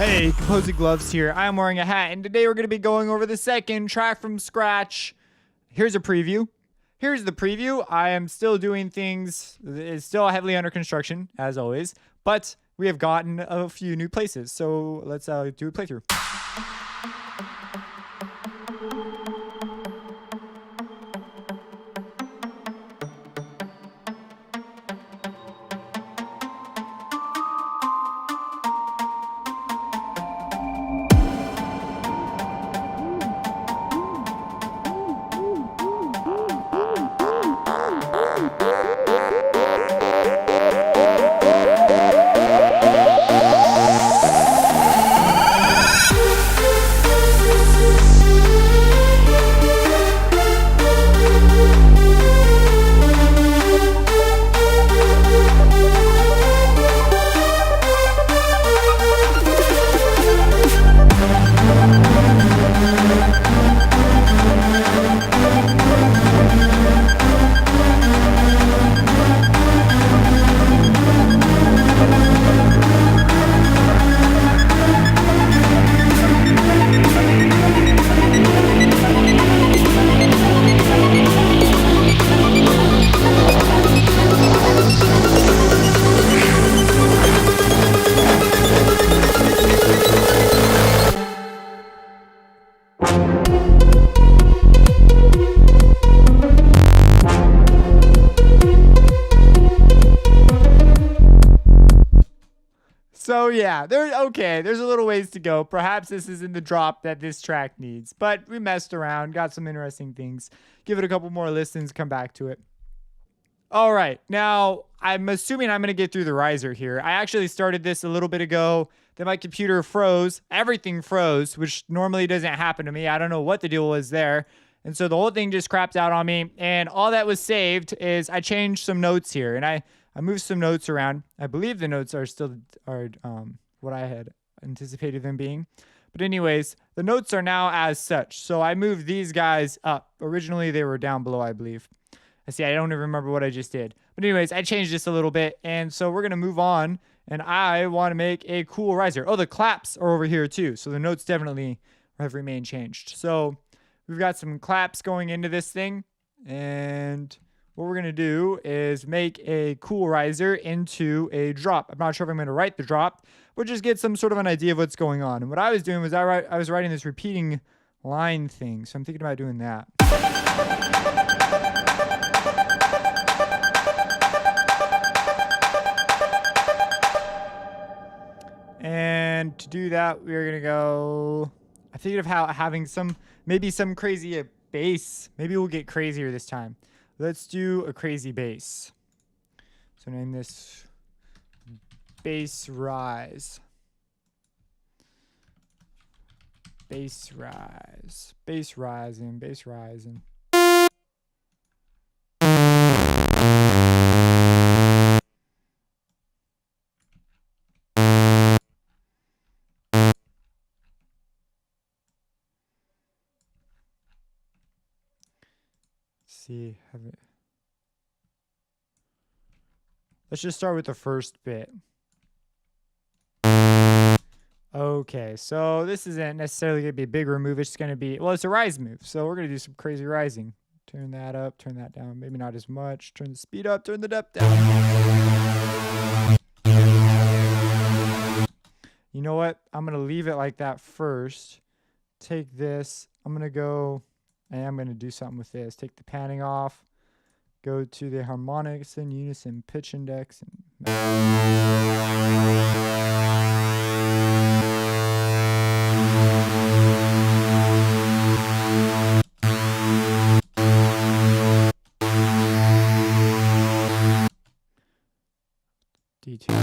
Hey, Composing Gloves here. I'm wearing a hat, and today we're going to be going over the second track from scratch. Here's a preview. Here's the preview. I am still doing things. It's still heavily under construction, as always, but we have gotten a few new places. So let's do a playthrough. So yeah, there's a little ways to go. Perhaps this isn't the drop that this track needs, but we messed around, got some interesting things. Give it a couple more listens, come back to it. All right, now I'm assuming I'm going to get through the riser here. I actually started this a little bit ago. Then my computer froze. Everything froze, which normally doesn't happen to me. I don't know what the deal was there. And so the whole thing just crapped out on me. And all that was saved is I changed some notes here. And I moved some notes around. I believe the notes are still what I had anticipated them being. But anyways, the notes are now as such. So I moved these guys up. Originally, they were down below, I believe. I see, I don't even remember what I just did. But anyways, I changed this a little bit. And so we're going to move on. And I want to make a cool riser. Oh, the claps are over here too. So the notes definitely have remained changed. So we've got some claps going into this thing. And what we're going to do is make a cool riser into a drop. I'm not sure if I'm going to write the drop, but just get some sort of an idea of what's going on. And what I was doing was I was writing this repeating line thing. So I'm thinking about doing that. And to do that, we're going to go, I figured of how having maybe some crazy bass. Maybe we'll get crazier this time. Let's do a crazy bass. So name this bass rise. Bass rise. Bass rising. Bass rising. See, let's just start with the first bit. Okay, so this isn't necessarily going to be a big remove. It's going to be, well, it's a rise move. So we're going to do some crazy rising. Turn that up, turn that down. Maybe not as much. Turn the speed up, turn the depth down. You know what? I'm going to leave it like that first. Take this. I'm going to go... And I'm going to do something with this. Take the panning off. Go to the harmonics and unison pitch index. D2.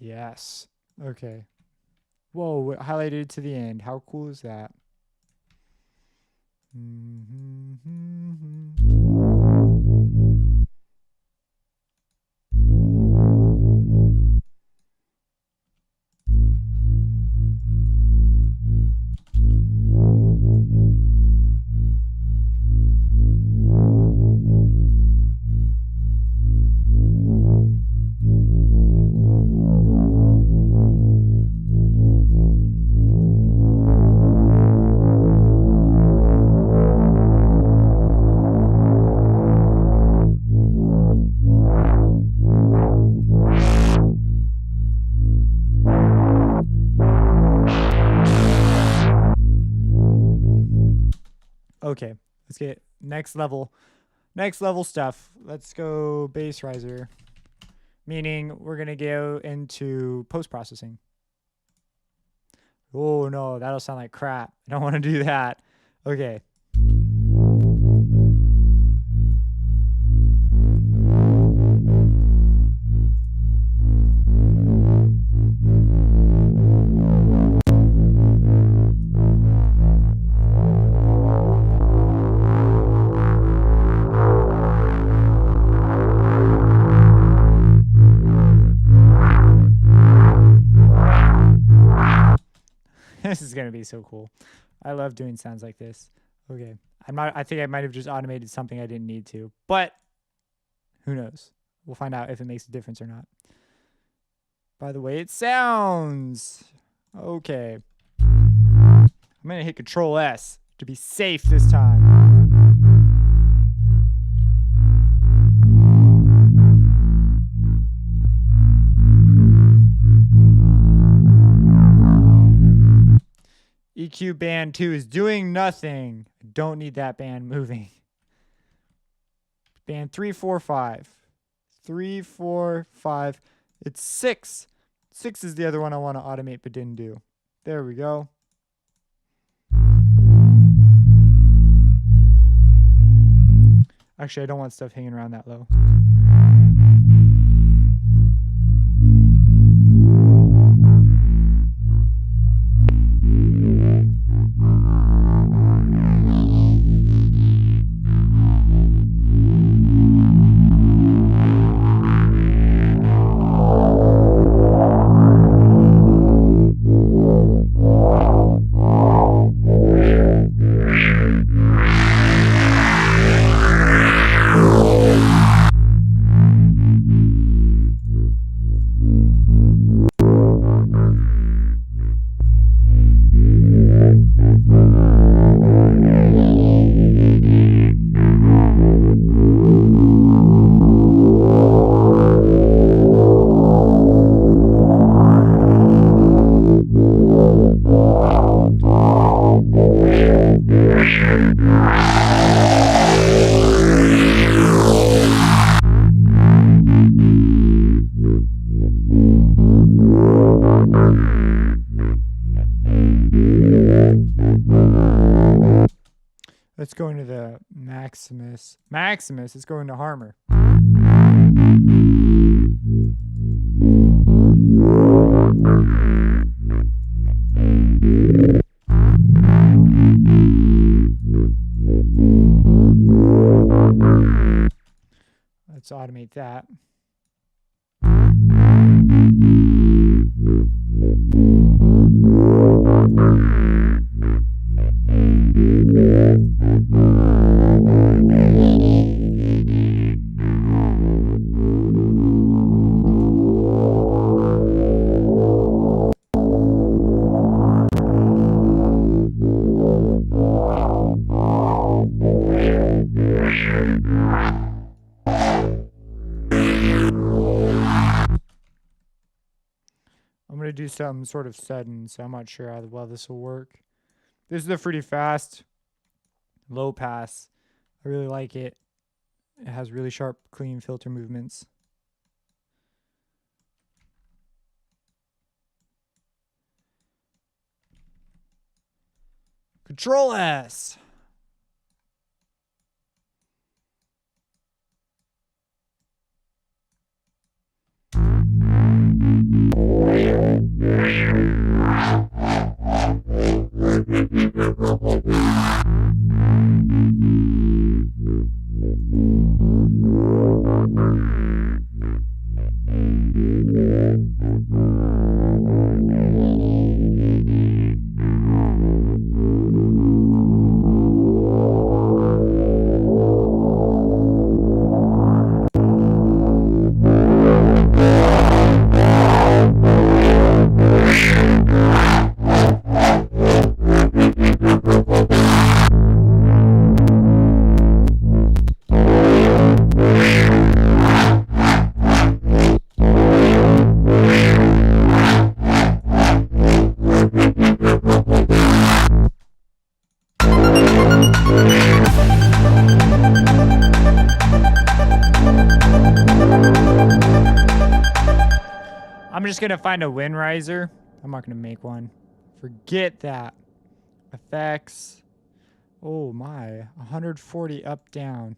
Yes. Okay. Whoa, highlighted to the end. How cool is that? Okay, let's get next level stuff. Let's go base riser, meaning we're going to go into post-processing. Oh no, that'll sound like crap. I don't want to do that. Okay. This is gonna be so cool. I love doing sounds like this. Okay. I think I might have just automated something I didn't need to, but who knows? We'll find out if it makes a difference or not. By the way it sounds. Okay. I'm gonna hit Control S to be safe this time. EQ band 2 is doing nothing. I don't need that band moving. Band 3, 4, 5. 3, 4, 5. It's 6. 6 is the other one I want to automate but didn't do. There we go. Actually, I don't want stuff hanging around that low. Let's go into the Maximus. Maximus is going to Harmer. Let's automate that. I'm going to do something sort of sudden, so I'm not sure how well this will work. This is a pretty fast low pass. I really like it. It has really sharp, clean filter movements. Control S. just going to find a wind riser. I'm not going to make one. Forget that. Effects. Oh my. 140 up, down.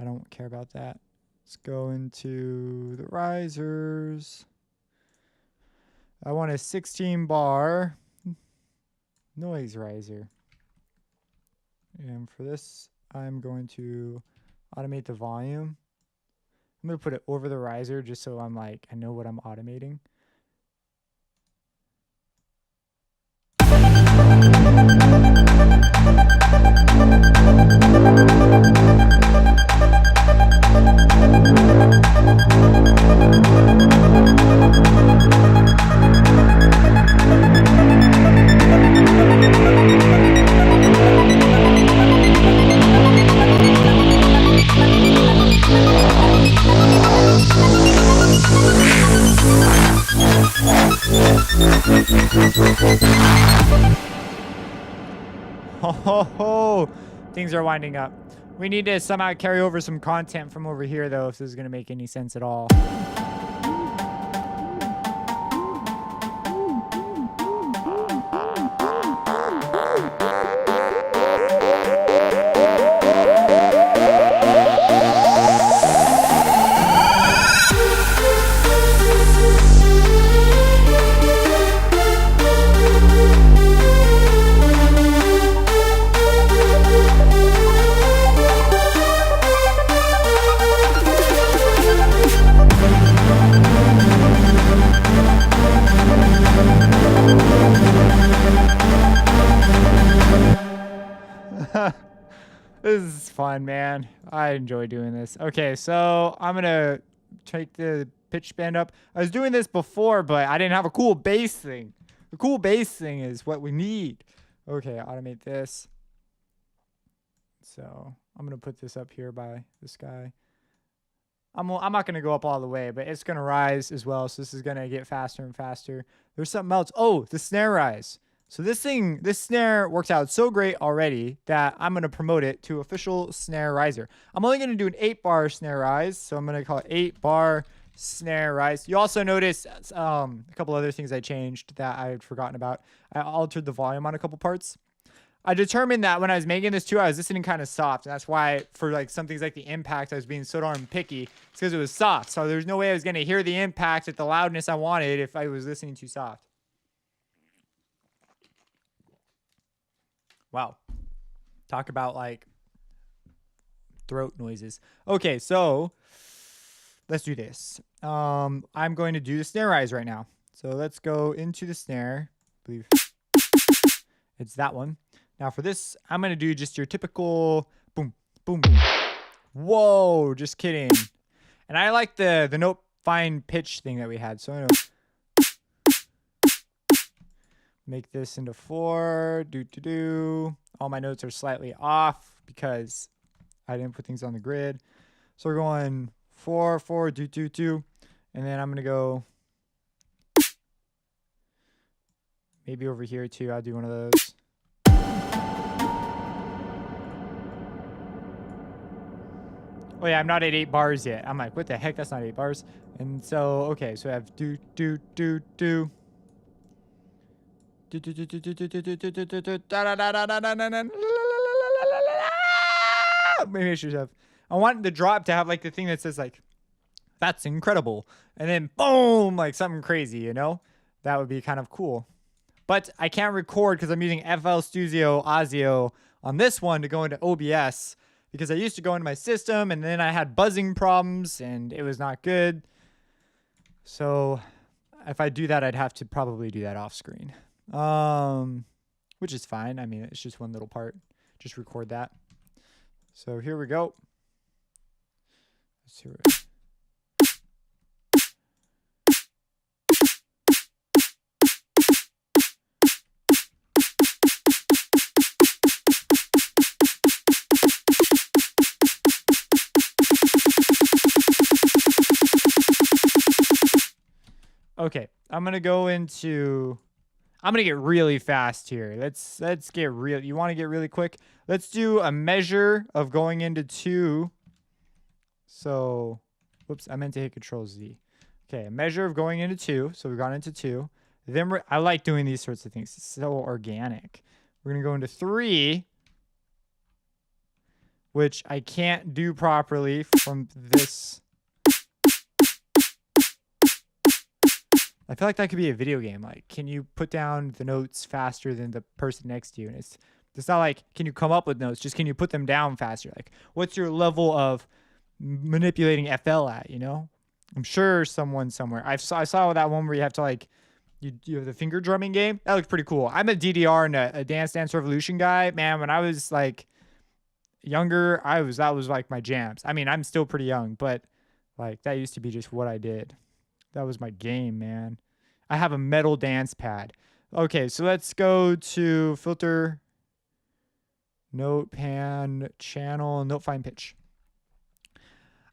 I don't care about that. Let's go into the risers. I want a 16 bar noise riser. And for this, I'm going to automate the volume. I'm going to put it over the riser just so I'm like, I know what I'm automating. Oh, things are winding up. We need to somehow carry over some content from over here, though, if this is going to make any sense at all. This is fun, man. I enjoy doing this. Okay, so I'm gonna take the pitch bend up. I was doing this before, but I didn't have a cool bass thing. The cool bass thing is what we need. Okay, automate this. So I'm gonna put this up here by this guy. I'm not gonna go up all the way, but it's gonna rise as well. So this is gonna get faster and faster. There's something else. Oh, the snare rise. So this snare works out so great already that I'm going to promote it to official snare riser. I'm only going to do an 8-bar snare rise. So I'm going to call it 8-bar snare rise. You also notice a couple other things I changed that I had forgotten about. I altered the volume on a couple parts. I determined that when I was making this too, I was listening kind of soft. And that's why for like some things like the impact, I was being so darn picky. It's because it was soft. So there's no way I was going to hear the impact at the loudness I wanted if I was listening too soft. Wow. Talk about like throat noises. Okay, so let's do this. I'm going to do the snare rise right now. So let's go into the snare. I believe it's that one. Now for this, I'm going to do just your typical boom, boom, boom. Whoa, just kidding. And I like the note fine pitch thing that we had. So I'm going to make this into 4, All my notes are slightly off because I didn't put things on the grid. So we're going 4, 4, and then I'm gonna go maybe over here too. I'll do one of those. Oh yeah, I'm not at 8 bars yet. I'm like, what the heck? That's not 8 bars. And so, okay, so I have do. Maybe I should have. I want the drop to have like the thing that says like, that's incredible. And then boom, like something crazy, you know? That would be kind of cool. But I can't record because I'm using FL Studio Audio on this one to go into OBS because I used to go into my system and then I had buzzing problems and it was not good. So if I do that, I'd have to probably do that off screen. Which is fine. I mean, it's just one little part. Just record that. So here we go. Let's hear it. Okay, I'm gonna get really fast here. Let's get real. You want to get really quick? Let's do a measure of going into 2. So, whoops, I meant to hit Control Z. Okay, a measure of going into 2. So we've gone into 2. Then I like doing these sorts of things. It's so organic. We're going to go into 3, which I can't do properly from this. I feel like that could be a video game. Like, can you put down the notes faster than the person next to you? And it's not like, can you come up with notes? Just can you put them down faster? Like, what's your level of manipulating FL at, you know? I'm sure someone somewhere. I saw that one where you have to like, you have the finger drumming game. That looks pretty cool. I'm a DDR and a Dance Dance Revolution guy. Man, when I was like younger, that was like my jams. I mean, I'm still pretty young, but like that used to be just what I did. That was my game, man. I have a metal dance pad. Okay, so let's go to filter, note pan, channel, note find pitch.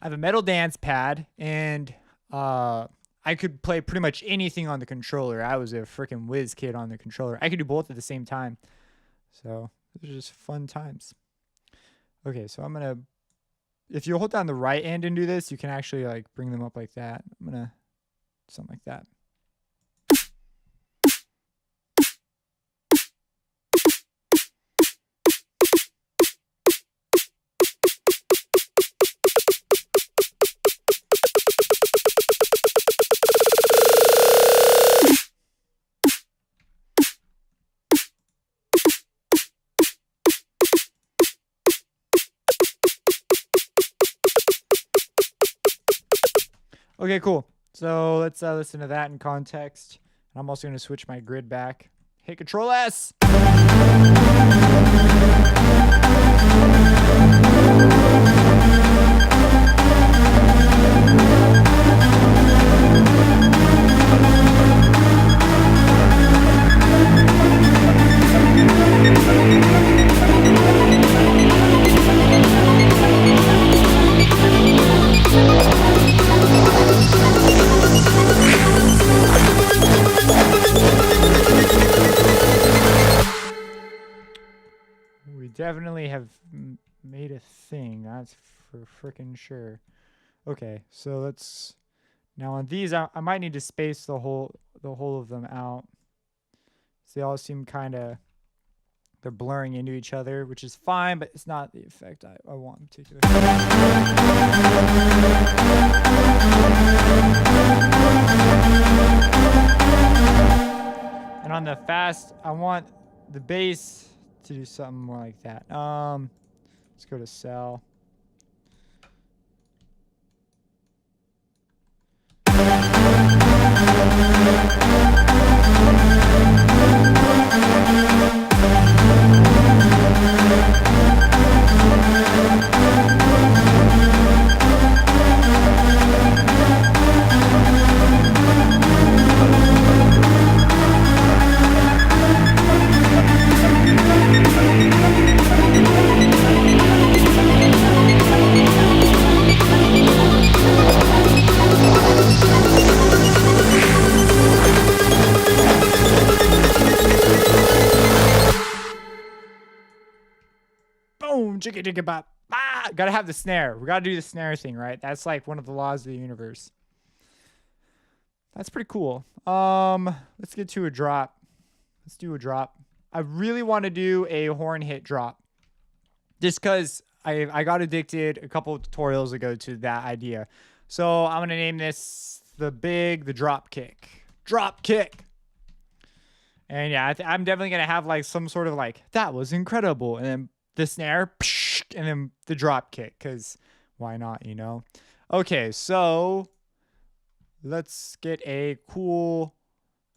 I have a metal dance pad, and I could play pretty much anything on the controller. I was a freaking whiz kid on the controller. I could do both at the same time. So those are just fun times. Okay, so I'm gonna, if you hold down the right end and do this, you can actually like bring them up like that. I'm gonna something like that. Okay, cool. So let's listen to that in context. I'm also going to switch my grid back. Hit Control S. Definitely have made a thing. That's for freaking sure. Okay, so let's now on these. I might need to space the whole of them out. So they all seem kind of, they're blurring into each other, which is fine, but it's not the effect I want in particular. And on the fast, I want the bass to do something more like that. Let's go to cell. Boom, jiggy jiggy bop. Ah, gotta have the snare. We gotta do the snare thing, right? That's like one of the laws of the universe. That's pretty cool. Let's get to a drop. Let's do a drop. I really want to do a horn hit drop, just because I got addicted a couple of tutorials ago to that idea. So I'm gonna name this the drop kick. Drop kick. And yeah, I'm definitely gonna have like some sort of like, that was incredible, and then the snare, and then the drop kick, because why not, you know? Okay, so let's get a cool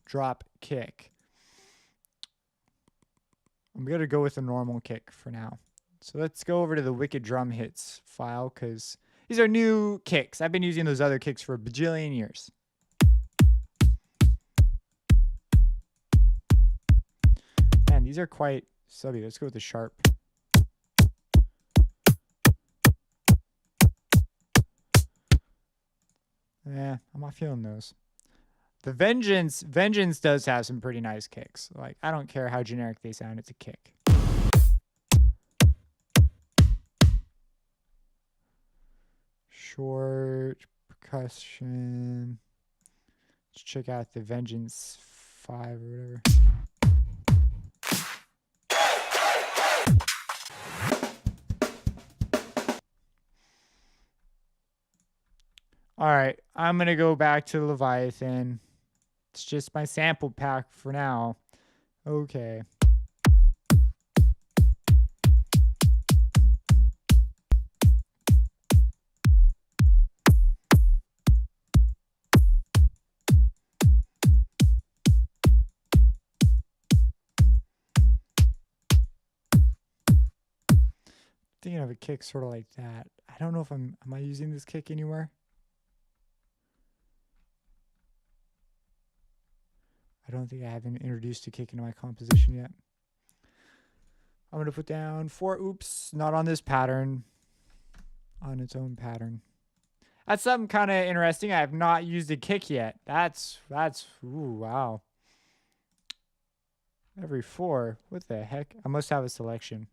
drop kick. I'm going to go with a normal kick for now. So let's go over to the Wicked Drum Hits file, because these are new kicks. I've been using those other kicks for a bajillion years. Man, these are quite subby. Let's go with the sharp. Yeah, I'm not feeling those. The Vengeance does have some pretty nice kicks. Like, I don't care how generic they sound, it's a kick. Short percussion. Let's check out the Vengeance 5 or whatever. All right, I'm going to go back to Leviathan. It's just my sample pack for now. Okay. Thinking of a kick sort of like that. I don't know if am I using this kick anywhere? I don't think I haven't introduced a kick into my composition yet. I'm going to put down 4 oops, not on this pattern, on its own pattern. That's something kind of interesting. I have not used a kick yet. That's ooh, wow. Every 4. What the heck? I must have a selection.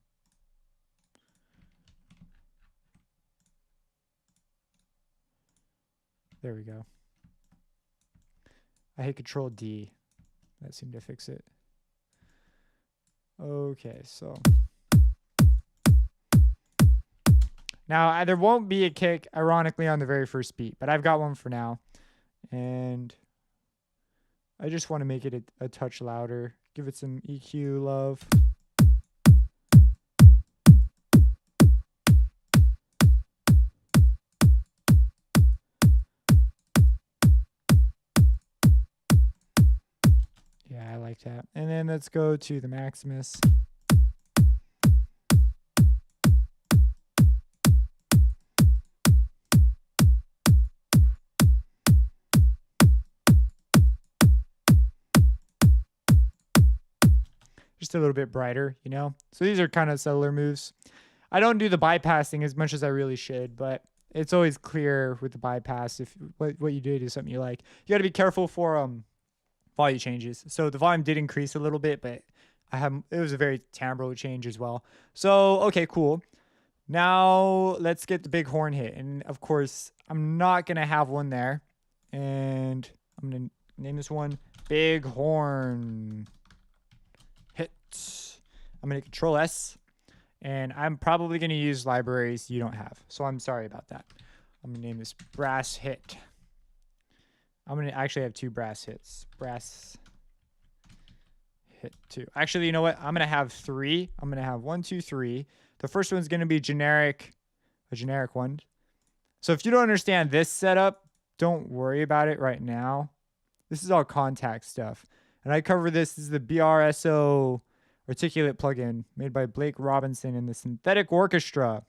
There we go. I hit Control D. That seemed to fix it. Okay, so now there won't be a kick, ironically, on the very first beat, but I've got one for now. And I just want to make it a touch louder. Give it some EQ love. Yeah, I like that. And then let's go to the Maximus. Just a little bit brighter, you know? So these are kind of subtler moves. I don't do the bypassing as much as I really should, but it's always clear with the bypass if what you did is something you like. You got to be careful for volume changes. So the volume did increase a little bit, but it was a very timbre change as well. So okay, cool. Now let's get the big horn hit, and of course I'm not gonna have one there, and I'm gonna name this one Big Horn Hit. I'm gonna Control S, and I'm probably gonna use libraries you don't have, so I'm sorry about that. I'm gonna name this Brass Hit. I'm going to actually have 2 brass hits. Brass hit 2. Actually, you know what? I'm going to have 3. I'm going to have 1, 2, 3. The first one's going to be a generic one. So if you don't understand this setup, don't worry about it right now. This is all contact stuff. And I cover this is the BRSO Articulate plugin made by Blake Robinson in the Synthetic Orchestra.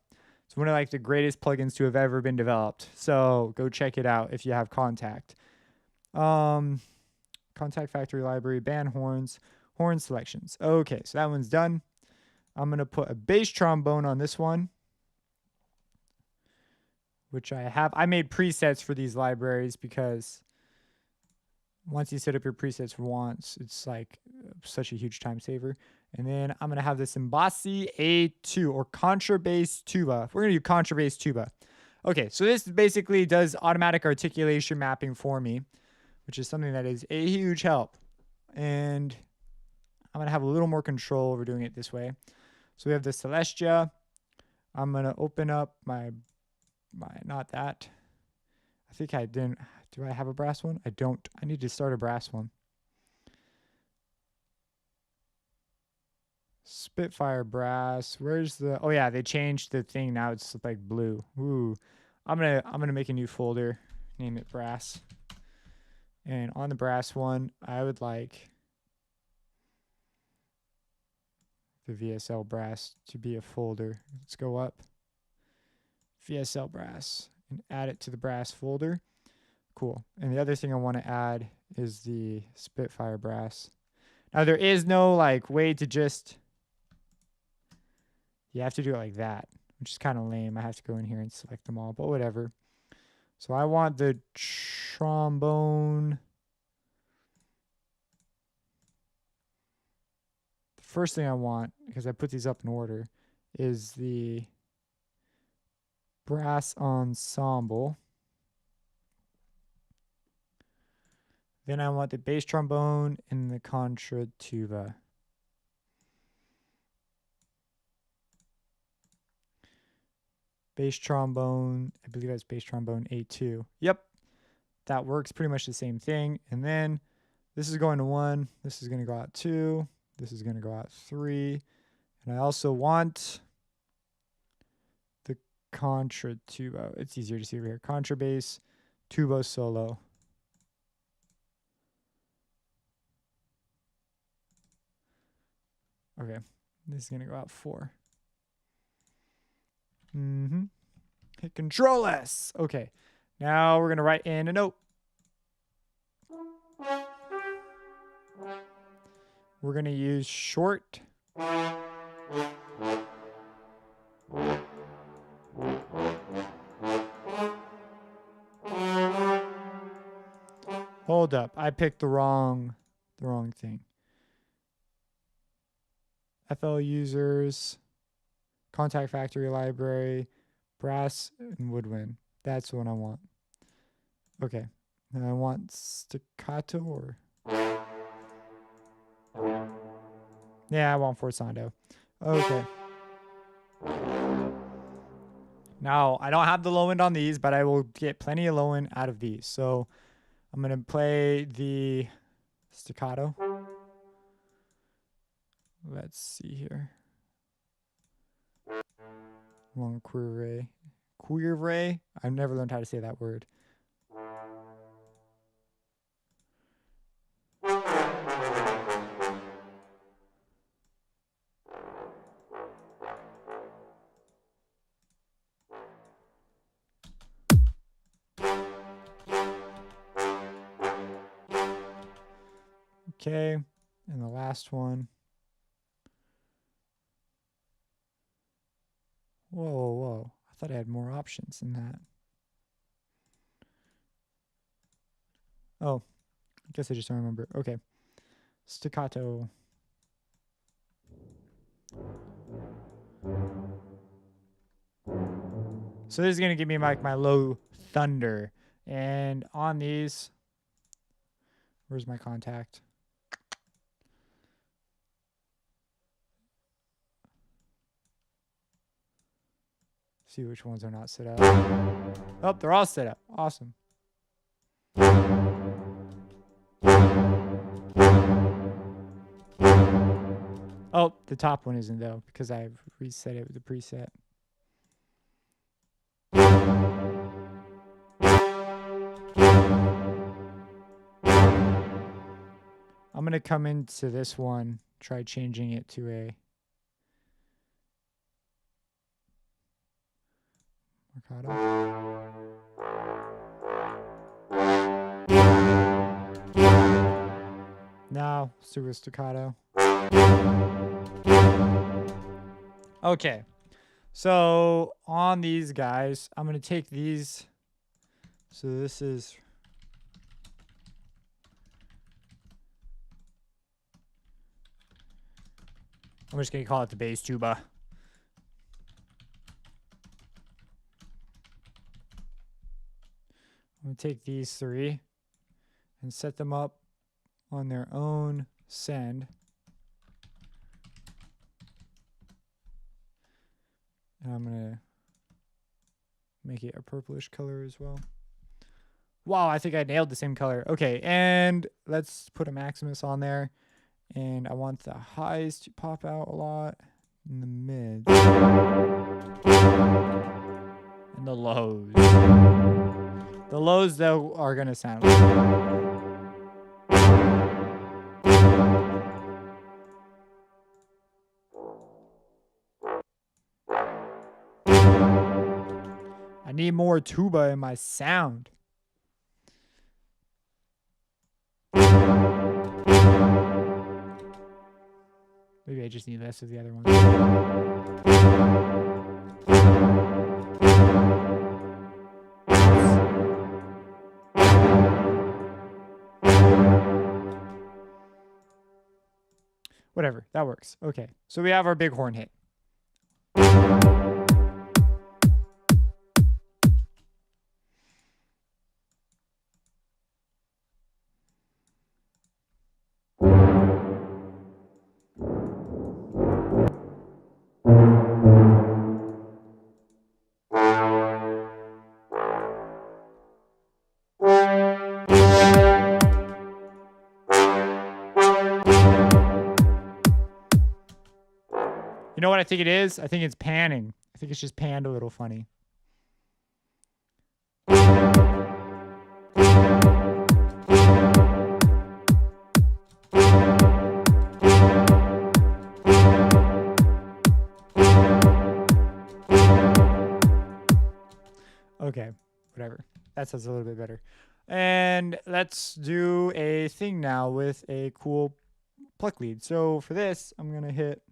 It's one of like the greatest plugins to have ever been developed. So go check it out if you have Contact. Contact Factory Library, band horns, horn selections. Okay, so that one's done. I'm going to put a bass trombone on this one, which I have. I made presets for these libraries because once you set up your presets for once, it's like such a huge time saver. And then I'm going to have this Embassi A2 or contrabass tuba. We're going to do contrabass tuba. Okay, so this basically does automatic articulation mapping for me, which is something that is a huge help. And I'm going to have a little more control over doing it this way. So we have the Celestia. I'm going to open up my, not that. I think I didn't. Do I have a brass one? I don't. I need to start a brass one. Spitfire brass. Where's the, oh yeah, they changed the thing. Now it's like blue. Ooh. I'm going to make a new folder. Name it brass. And on the brass one, I would like the VSL brass to be a folder. Let's go up. VSL brass and add it to the brass folder. Cool. And the other thing I want to add is the Spitfire brass. Now there is no like way to just, you have to do it like that, which is kind of lame. I have to go in here and select them all, but whatever. So I want the trombone. The first thing I want, because I put these up in order, is the brass ensemble. Then I want the bass trombone and the contra tuba. Bass trombone, I believe that's bass trombone A2. Yep, that works, pretty much the same thing. And then this is going to 1, this is going to go out 2, this is going to go out 3. And I also want the contra tuba. It's easier to see over here. Contrabass, tuba solo. Okay, this is going to go out 4. Hit Control S. Okay, now we're going to write in a note. We're going to use short. Hold up, I picked the wrong thing. FL users, contact factory library, brass and woodwind. That's what I want. Okay, now I want staccato or... Yeah, I want forzando. Okay. Now, I don't have the low end on these, but I will get plenty of low end out of these. So I'm going to play the staccato. Let's see here. Long quiver. Quiver. I've never learned how to say that word. Okay, and the last one. Whoa. I thought I had more options than that. Oh, I guess I just don't remember. Okay. Staccato. So this is going to give me like my low thunder. And on these, where's my contact? See which ones are not set up. Oh, they're all set up. Awesome. Oh, the top one isn't though, because I've reset it with a preset. I'm going to come into this one, try changing it to a Mercado. Now, super staccato. Okay. So, on these guys, I'm going to take these. So, this is... I'm just going to call it the bass tuba. I'm going to take these 3 and set them up on their own send. And I'm going to make it a purplish color as well. Wow, I think I nailed the same color. Okay, and let's put a Maximus on there. And I want the highs to pop out a lot in the mids. And the lows. The lows, though, are going to sound I need more tuba in my sound. Maybe I just need less of the other ones. Whatever, that works. Okay, so we have our big horn hit. You know what I think it is? I think it's panning. I think it's just panned a little funny. Okay, whatever. That sounds a little bit better. And let's do a thing now with a cool pluck lead. So for this, I'm going to hit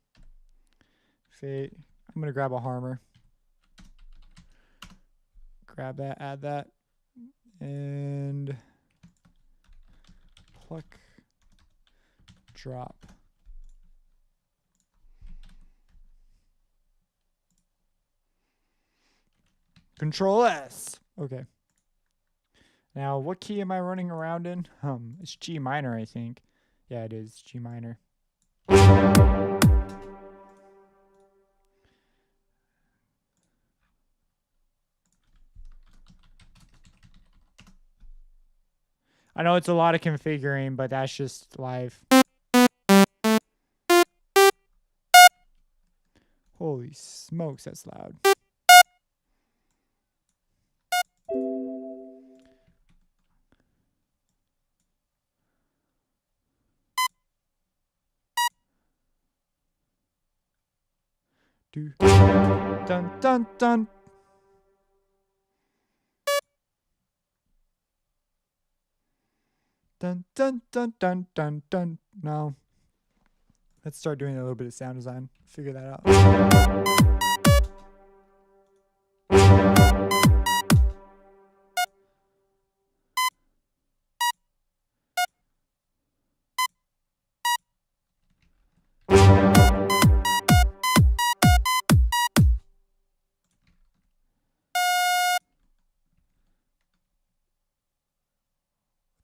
fade. I'm going to grab a harmer. Grab that, add that, and pluck, drop. Control S. Okay. Now, what key am I running around in? It's G minor, I think. Yeah, it is G minor. I know it's a lot of configuring, but that's just life. Holy smokes, that's loud. Do dun dun dun. Dun dun dun dun dun dun. Now, let's start doing a little bit of sound design. Figure that out.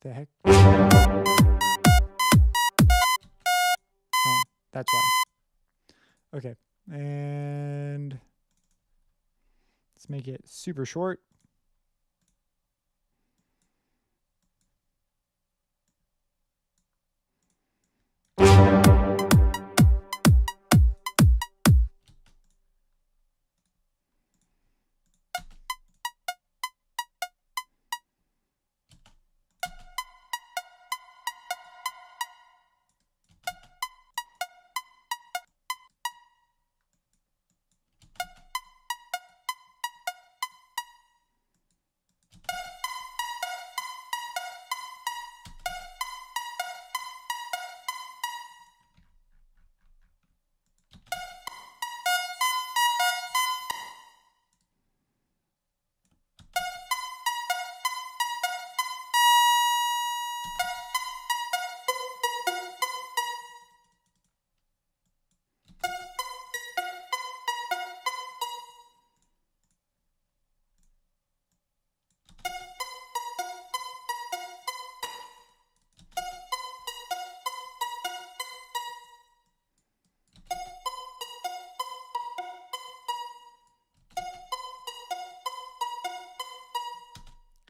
The heck? Oh, that's why. Okay, and let's make it super short.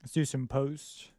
Let's do some post.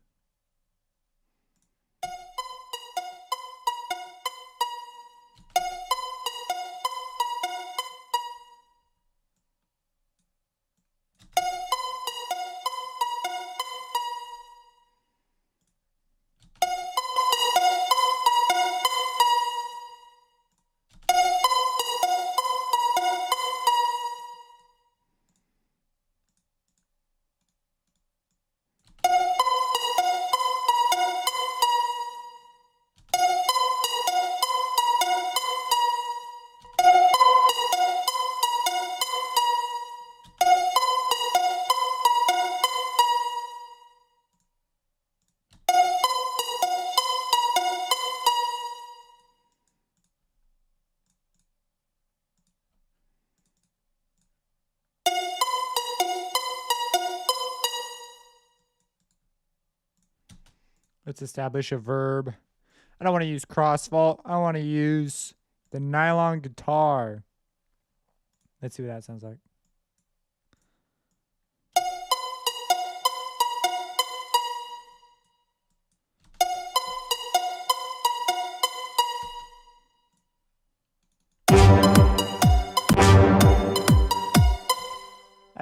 Let's establish a verb. I don't want to use crossfault. I want to use the nylon guitar. Let's see what that sounds like.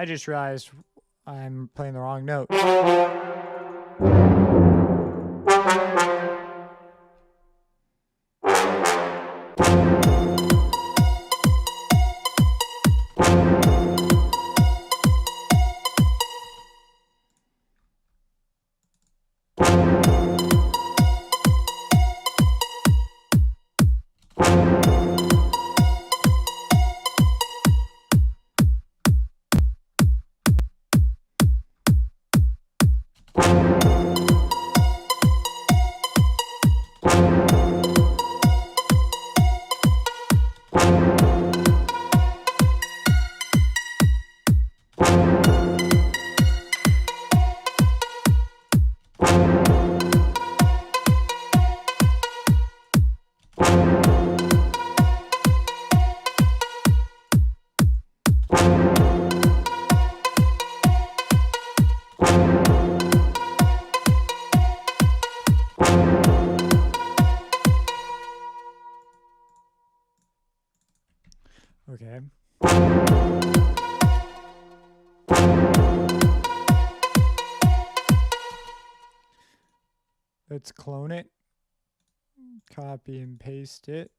I just realized I'm playing the wrong note. Okay. Let's clone it. Copy and paste it.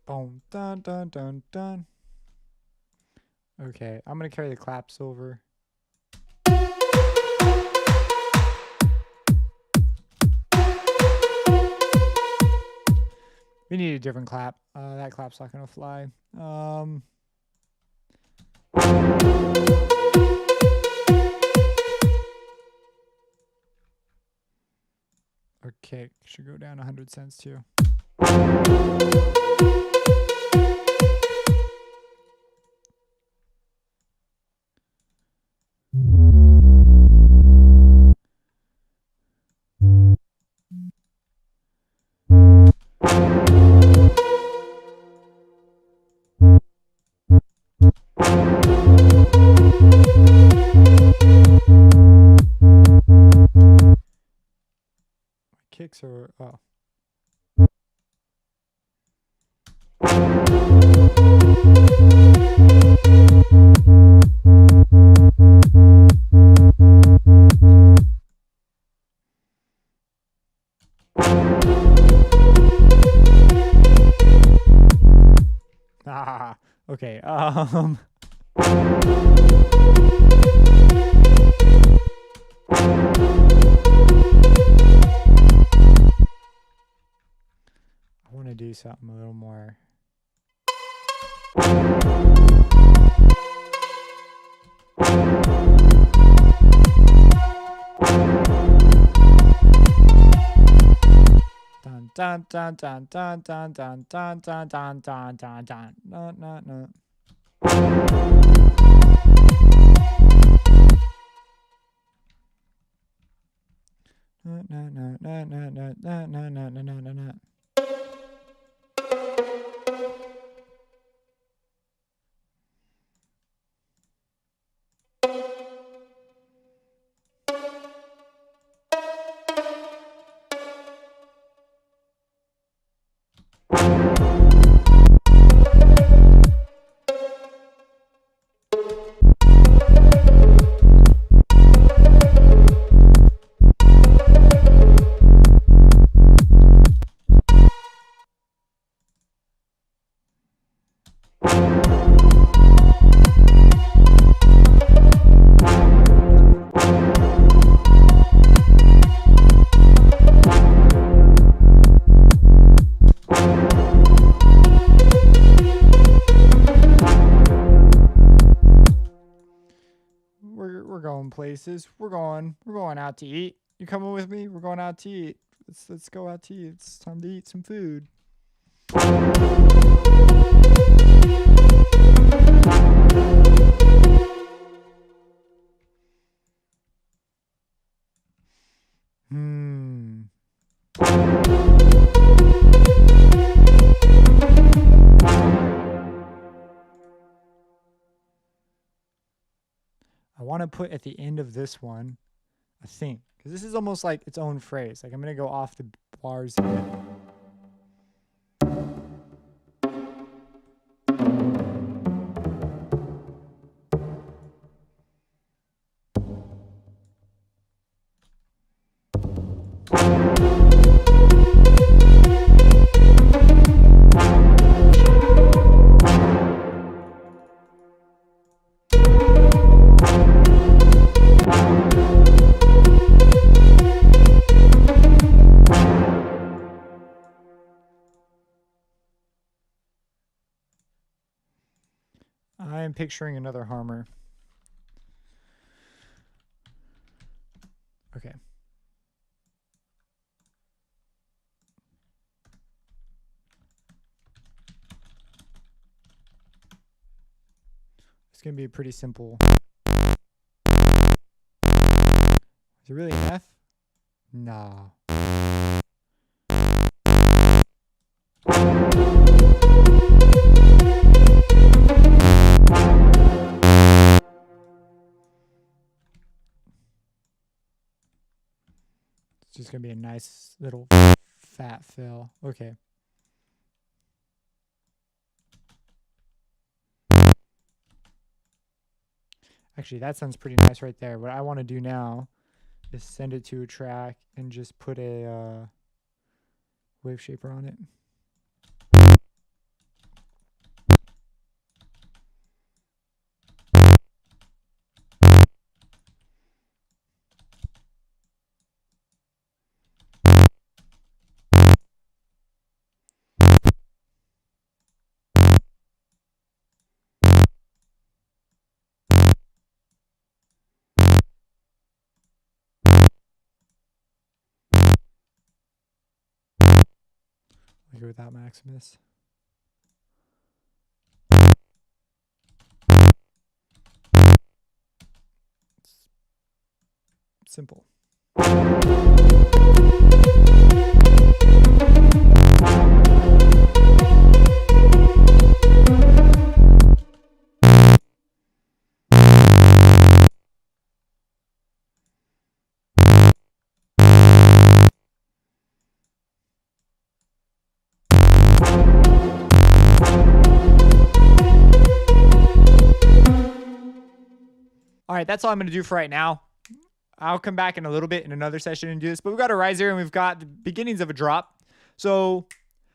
Boom, dun, dun, dun, dun. Okay, I'm gonna carry the claps over. We need a different clap. That clap's not gonna fly. Okay, should go down 100 cents too. Kicks are oh. Ah, okay. I want to do something a little more. Dun dun dun dun dun dun dun dun dun dun dun dun dun. No no no. No no no no no no no no no no no no. going places. We're going out to eat. You coming with me? We're going out to eat. Let's go out to eat. It's time to eat some food. I want to put at the end of this one a thing, because this is almost like its own phrase. Like I'm going to go off the bars here. I am picturing another harmer. Okay. It's going to be pretty simple. Is it really an F? Nah. It's just going to be a nice little fat fill. Okay. Actually, that sounds pretty nice right there. What I want to do now is send it to a track and just put a wave shaper on it. Go without Maximus. It's simple. All right, that's all I'm going to do for right now. I'll come back in a little bit in another session and do this, but we've got a riser and we've got the beginnings of a drop. So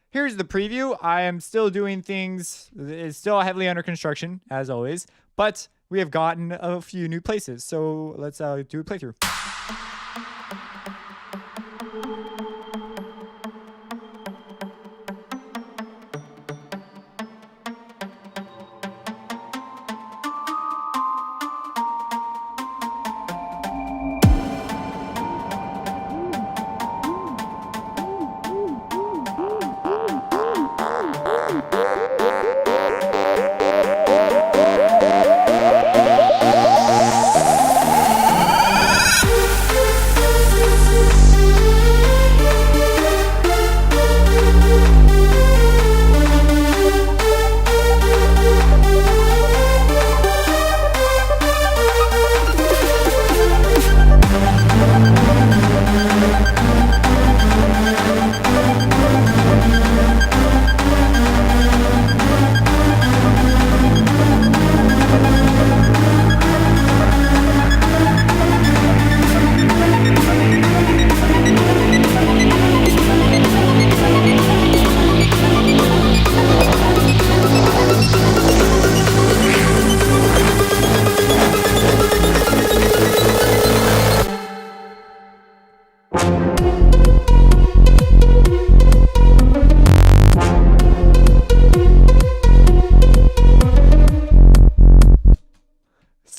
here's the preview. I am still doing things. It's still heavily under construction, as always, but we have gotten a few new places. So let's do a playthrough.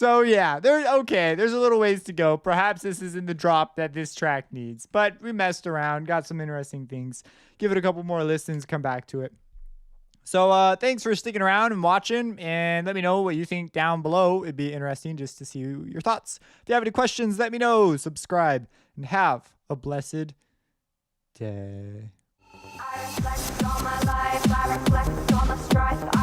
So yeah, there's a little ways to go. Perhaps this isn't the drop that this track needs, but we messed around, got some interesting things. Give it a couple more listens, come back to it. So thanks for sticking around and watching, and let me know what you think down below. It'd be interesting just to see your thoughts. If you have any questions, let me know. Subscribe and have a blessed day. I reflect on my life, I reflect on the strife.